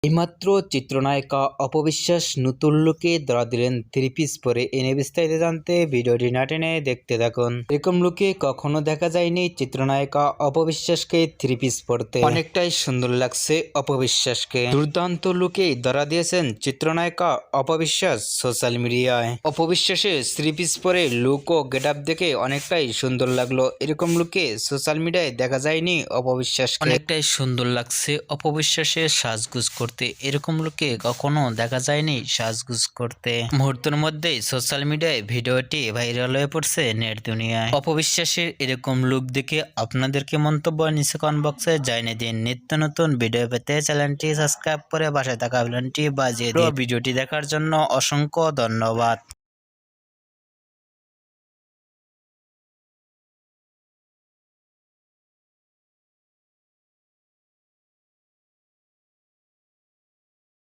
এইমাত্র চিত্রনায়িকা অপবিশ্বাস নতুন লুকে ধরা দিলেন থ্রি পিস পরে। এনে বিস্তারিত জানতে ভিডিওটি না টেনে দেখতে থাকুন। এরকম লুকে কখনো দেখা যায়নি চিত্রনায়িকা অপবিশ্বাসকে থ্রি পিস পরতে। অনেকটাই সুন্দর লাগছে অপবিশ্বাসকে। দুর্দান্ত লুকে ধরা দিয়েছেন চিত্রনায়িকা অপবিশ্বাস সোশ্যাল মিডিয়ায়। অপবিশ্বাসের থ্রি পিস পরে লুক ও গেট আপ দেখে অনেকটাই সুন্দর লাগলো। এরকম লুকে সোশ্যাল মিডিয়ায় দেখা যায়নি অপবিশ্বাসকে। অনেকটাই সুন্দর লাগছে অপবিশ্বাসের সাজগুজ করতে। এরকম লোকে কখনো দেখা যায়নি সাজগুজ করতে। মুহূর্তের মধ্যেই সোশ্যাল মিডিয়ায় ভিডিওটি ভাইরাল হয়ে পড়ছে নেট দুনিয়ায়। অপবিশ্বাসের এরকম লুক দেখে আপনাদেরকে মন্তব্য নিচে কমেন্ট বক্সে জানিয়ে দিন। নিত্য নতুন ভিডিও পেতে চ্যানেলটি সাবস্ক্রাইব করে পাশে থাকা বেলটি বাজিয়ে দিন। ভিডিওটি দেখার জন্য অসংখ্য ধন্যবাদ।